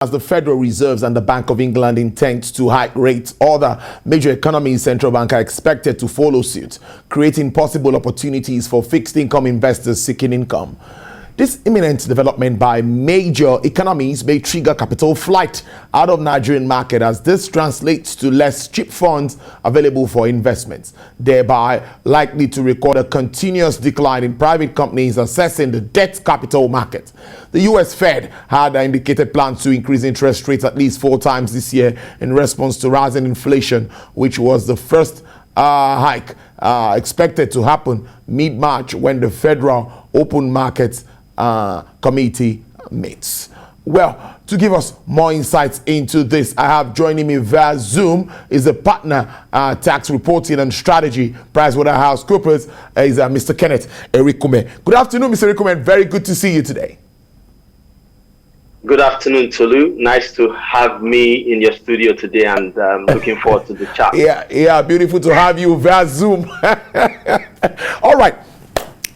As the Federal Reserve and the Bank of England intend to hike rates, other major economies' central banks are expected to follow suit, creating possible opportunities for fixed income investors seeking income. This imminent development by major economies may trigger capital flight out of Nigerian market, as this translates to less cheap funds available for investments, thereby likely to record a continuous decline in private companies accessing the debt capital market. The U.S. Fed had indicated plans to increase interest rates at least 4 times this year in response to rising inflation, which was the first hike expected to happen mid-March when the Federal Open Markets Committee meets. Well, to give us more insights into this, I have joining me via Zoom is a partner tax reporting and strategy, PricewaterhouseCoopers, is Mr. Kenneth Erikume. Good afternoon, Mr. Erikume. Very good to see you today. Good afternoon, Tolu. Nice to have me in your studio today, and looking forward to the chat. Yeah, beautiful to have you via Zoom. All right.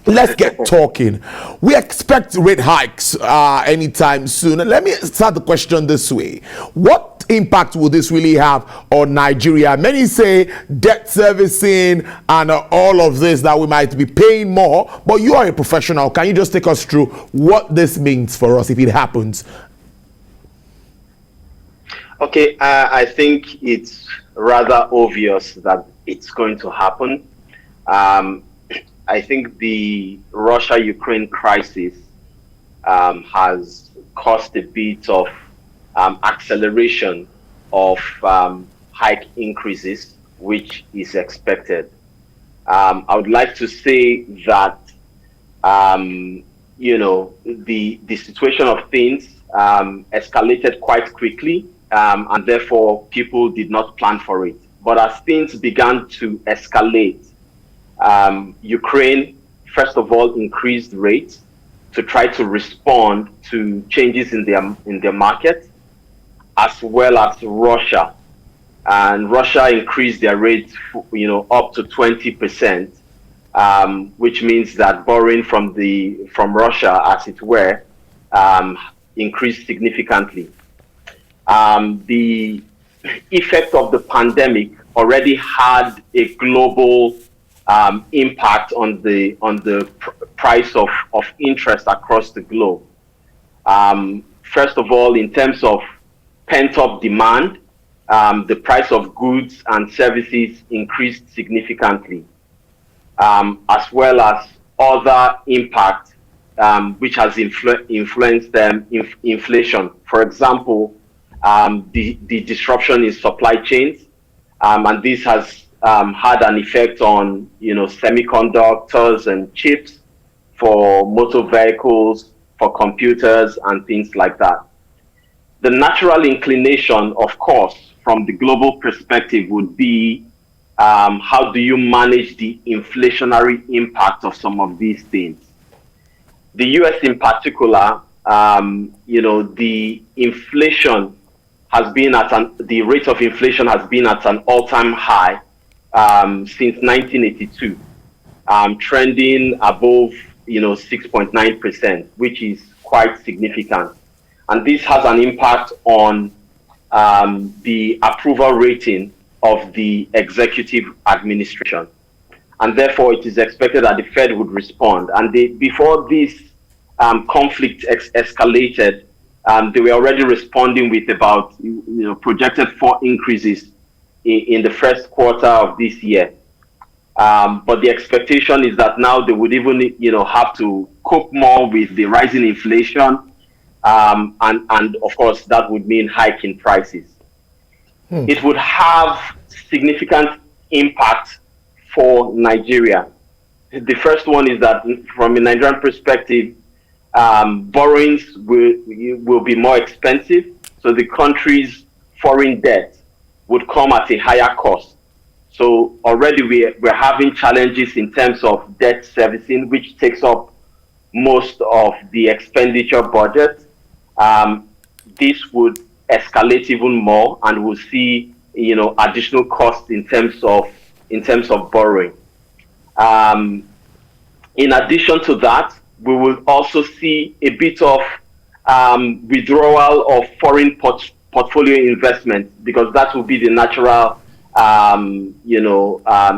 Let's get talking. We expect rate hikes anytime soon. Let me start the question this way. What impact will this really have on Nigeria? Many say debt servicing and all of this, that we might be paying more, but you are a professional. Can you just take us through what this means for us if it happens? Okay, I think it's rather obvious that it's going to happen. I think the Russia-Ukraine crisis has caused a bit of acceleration of hike increases, which is expected. I would like to say that, the situation of things escalated quite quickly, and therefore people did not plan for it. But as things began to escalate, Ukraine, first of all, increased rates to try to respond to changes in their market, as well as Russia. And Russia increased their rates, up to 20%, which means that borrowing from Russia, as it were, increased significantly. The effect of the pandemic already had a global impact on the price of interest across the globe. First of all, in terms of pent-up demand, the price of goods and services increased significantly, as well as other impact which has influenced inflation. For example, the disruption in supply chains, and this has had an effect on, semiconductors and chips for motor vehicles, for computers and things like that. The natural inclination, of course, from the global perspective would be, how do you manage the inflationary impact of some of these things? The US in particular, the inflation has been the rate of inflation has been at an all-time high since 1982, trending above 6.9%, which is quite significant. And this has an impact on the approval rating of the executive administration. And therefore, it is expected that the Fed would respond. And before this conflict escalated, they were already responding with about projected 4 increases in the first quarter of this year. But the expectation is that now they would even have to cope more with the rising inflation, and of course that would mean hiking prices. It would have significant impact for Nigeria. The first one is that from a Nigerian perspective, borrowings will be more expensive, so the country's foreign debt would come at a higher cost. So already we're having challenges in terms of debt servicing, which takes up most of the expenditure budget. This would escalate even more, and we'll see additional costs in terms of borrowing. In addition to that, we will also see a bit of withdrawal of foreign portfolio investment, because that will be the natural,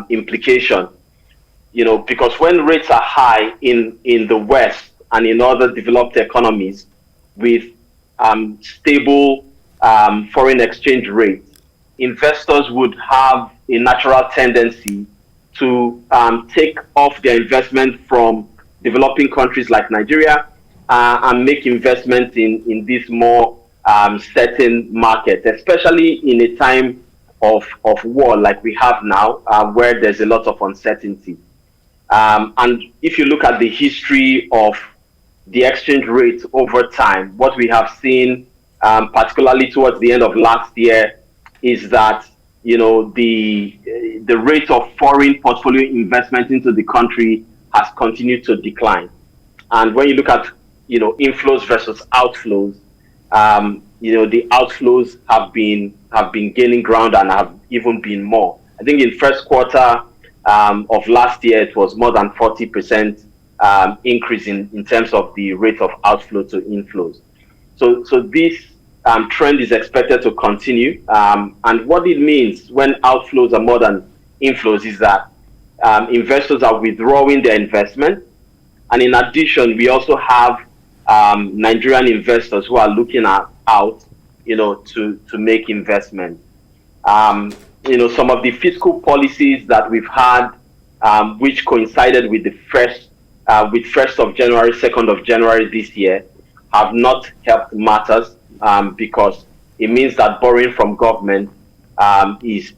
implication. Because when rates are high in the West and in other developed economies with stable foreign exchange rates, investors would have a natural tendency to take off their investment from developing countries like Nigeria and make investments in this more certain market, especially in a time of war like we have now, where there's a lot of uncertainty. And if you look at the history of the exchange rate over time, what we have seen, particularly towards the end of last year, is that the rate of foreign portfolio investment into the country has continued to decline. And when you look at inflows versus outflows, the outflows have been gaining ground and have even been more. I think in first quarter of last year, it was more than 40% increase in terms of the rate of outflow to inflows. So this trend is expected to continue. And what it means when outflows are more than inflows is that investors are withdrawing their investment. And in addition, we also have Nigerian investors who are looking out, to make investments. Some of the fiscal policies that we've had, which coincided with the first of January, 2nd of January this year, have not helped matters, because it means that borrowing from government is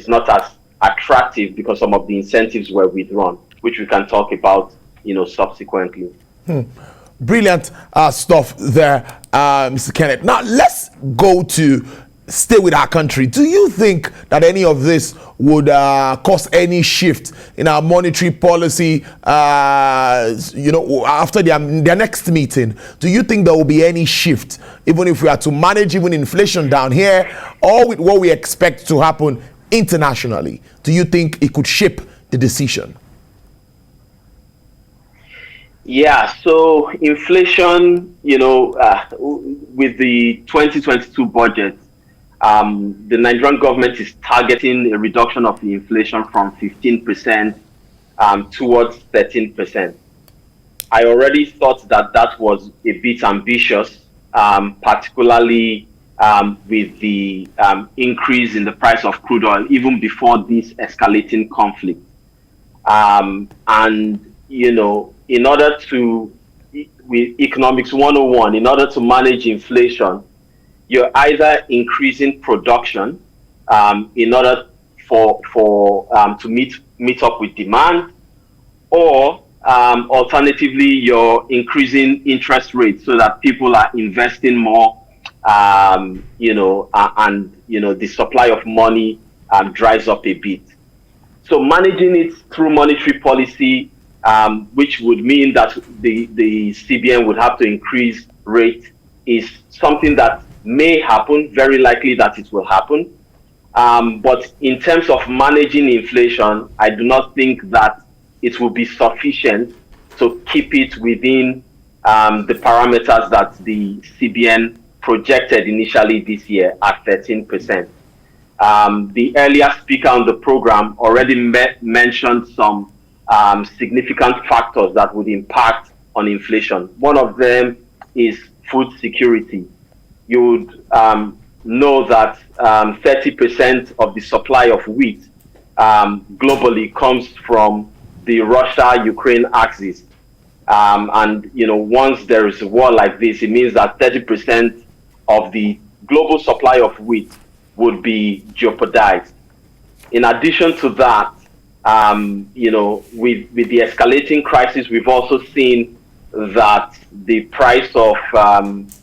not as attractive because some of the incentives were withdrawn, which we can talk about, subsequently. Brilliant stuff there, Mr. Kenneth. Now let's stay with our country. Do you think that any of this would cause any shift in our monetary policy, after their next meeting? Do you think there will be any shift, even if we are to manage even inflation down here, or with what we expect to happen internationally? Do you think it could shape the decision? Yeah, so inflation, with the 2022 budget, the Nigerian government is targeting a reduction of the inflation from 15% towards 13%. I already thought that was a bit ambitious, particularly with the increase in the price of crude oil, even before this escalating conflict. In order to, with Economics 101, in order to manage inflation, you're either increasing production in order to meet up with demand, or alternatively, you're increasing interest rates so that people are investing more, and the supply of money dries up a bit. So managing it through monetary policy, which would mean that the CBN would have to increase rate, is something that may happen, very likely that it will happen. But in terms of managing inflation, I do not think that it will be sufficient to keep it within the parameters that the CBN projected initially this year at 13%. The earlier speaker on the program already mentioned some significant factors that would impact on inflation. One of them is food security. You would know that 30% of the supply of wheat globally comes from the Russia-Ukraine axis. And once there is a war like this, it means that 30% of the global supply of wheat would be jeopardized. In addition to that, with the escalating crisis, we've also seen that the price of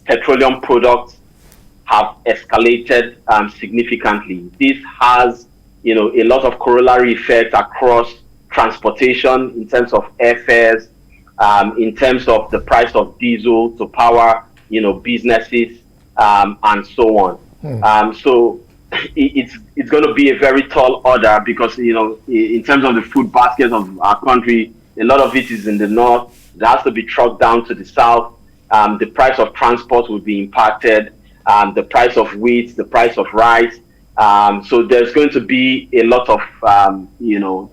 petroleum products have escalated significantly. This has, a lot of corollary effects across transportation in terms of airfares, in terms of the price of diesel to power, businesses, and so on. So it's going to be a very tall order because, in terms of the food basket of our country, a lot of it is in the north. It has to be trucked down to the south. the price of transport will be impacted, the price of wheat, the price of rice. So there's going to be a lot of,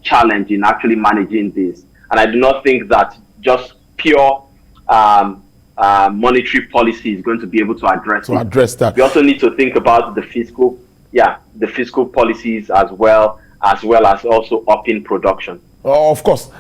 challenge in actually managing this. And I do not think that just pure monetary policy is going to be able to address that. We also need to think about the fiscal policies as well as also upping production. Of course,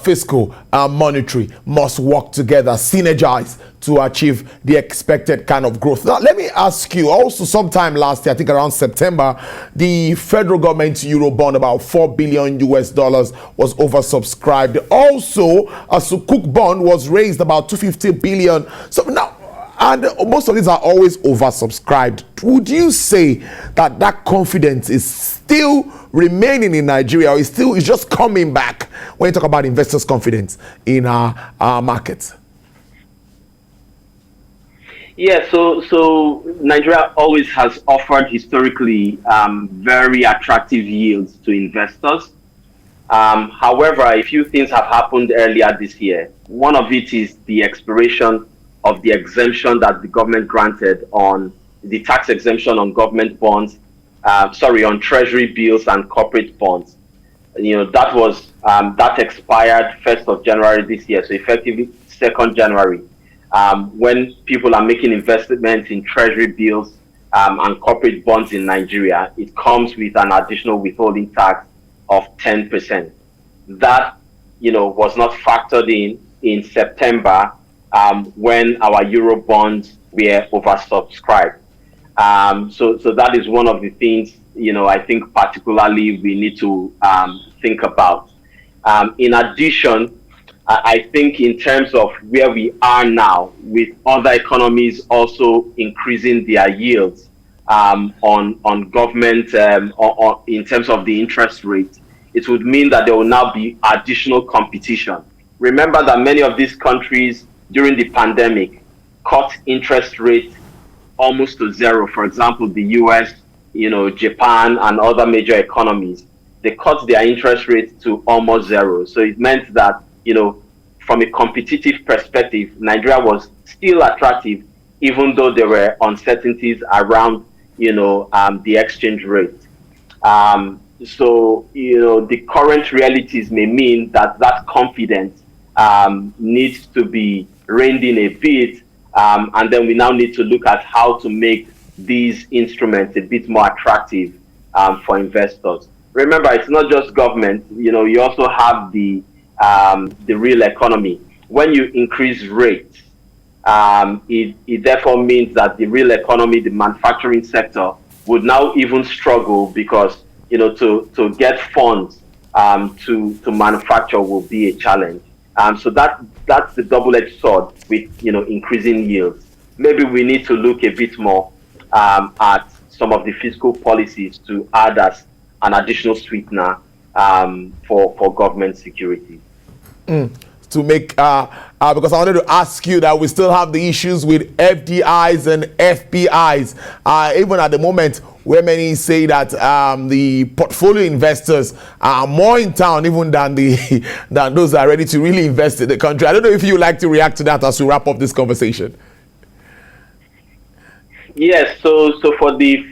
fiscal and monetary must work together, synergize to achieve the expected kind of growth. Now, let me ask you, also sometime last year, I think around September, the federal government Eurobond, about $4 billion was oversubscribed. Also, a Sukuk bond was raised about 250 billion. So now, and most of these are always oversubscribed. Would you say that that confidence is still remaining in Nigeria, or is just coming back when you talk about investors' confidence in our markets? Yeah, so Nigeria always has offered historically very attractive yields to investors. However, a few things have happened earlier this year. One of it is the expiration of the exemption that the government granted on the tax exemption on government bonds, on treasury bills and corporate bonds. That was that expired 1st of January this year, so effectively 2nd January. When people are making investments in treasury bills and corporate bonds in Nigeria, it comes with an additional withholding tax of 10%. That was not factored in September when our Euro bonds were oversubscribed. So that is one of the things, I think particularly we need to think about. In addition, I think in terms of where we are now, with other economies also increasing their yields on government or in terms of the interest rate, it would mean that there will now be additional competition. Remember that many of these countries during the pandemic cut interest rates almost to zero. For example, the US, Japan and other major economies, they cut their interest rate to almost zero. So it meant that, from a competitive perspective, Nigeria was still attractive, even though there were uncertainties around, the exchange rate. So, the current realities may mean that confidence needs to be reined in a bit, and then we now need to look at how to make these instruments a bit more attractive for investors. Remember, it's not just government. You also have the real economy. When you increase rates, it therefore means that the real economy, the manufacturing sector, would now even struggle because to get funds to manufacture will be a challenge. So that's the double-edged sword with increasing yields. Maybe we need to look a bit more at some of the fiscal policies to add as an additional sweetener for government security. To make because I wanted to ask you that we still have the issues with FDIs and FPIs, even at the moment, where many say that the portfolio investors are more in town even than those that are ready to really invest in the country. I don't know if you would like to react to that as we wrap up this conversation. Yes, so for the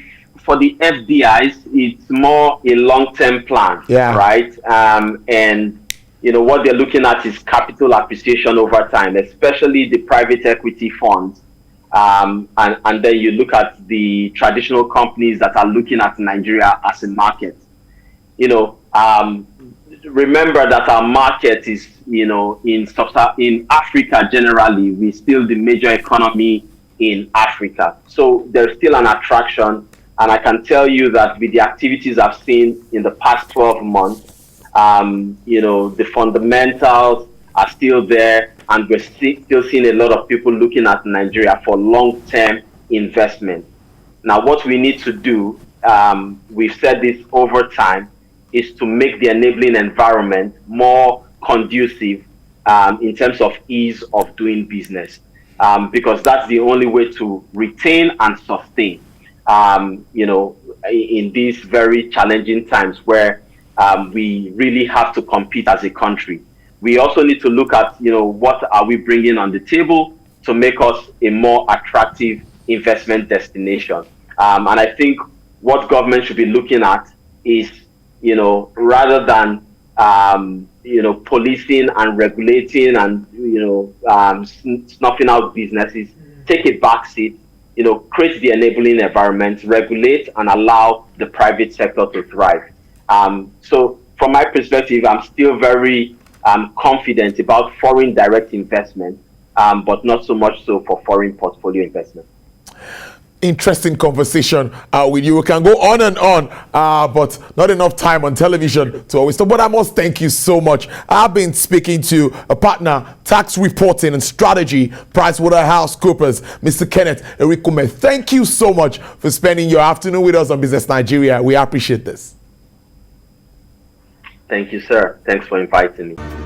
FDIs, it's more a long-term plan, right? And what they're looking at is capital appreciation over time, especially the private equity funds. And then you look at the traditional companies that are looking at Nigeria as a market. Remember that our market is, in Africa generally, we're still the major economy in Africa. So there's still an attraction. And I can tell you that with the activities I've seen in the past 12 months, the fundamentals are still there, and we're still seeing a lot of people looking at Nigeria for long-term investment. Now, what we need to do, we've said this over time, is to make the enabling environment more conducive in terms of ease of doing business, because that's the only way to retain and sustain, in these very challenging times where we really have to compete as a country. We also need to look at, what are we bringing on the table to make us a more attractive investment destination. And I think what government should be looking at is, rather than policing and regulating and snuffing out businesses, take a back seat, create the enabling environment, regulate and allow the private sector to thrive. So from my perspective, I'm still very confident about foreign direct investment, but not so much so for foreign portfolio investment. Interesting conversation with you. We can go on and on, but not enough time on television to always talk. But I must thank you so much. I've been speaking to a partner, tax reporting and strategy, PricewaterhouseCoopers, Mr. Kenneth Erikume. Thank you so much for spending your afternoon with us on Business Nigeria. We appreciate this. Thank you, sir. Thanks for inviting me.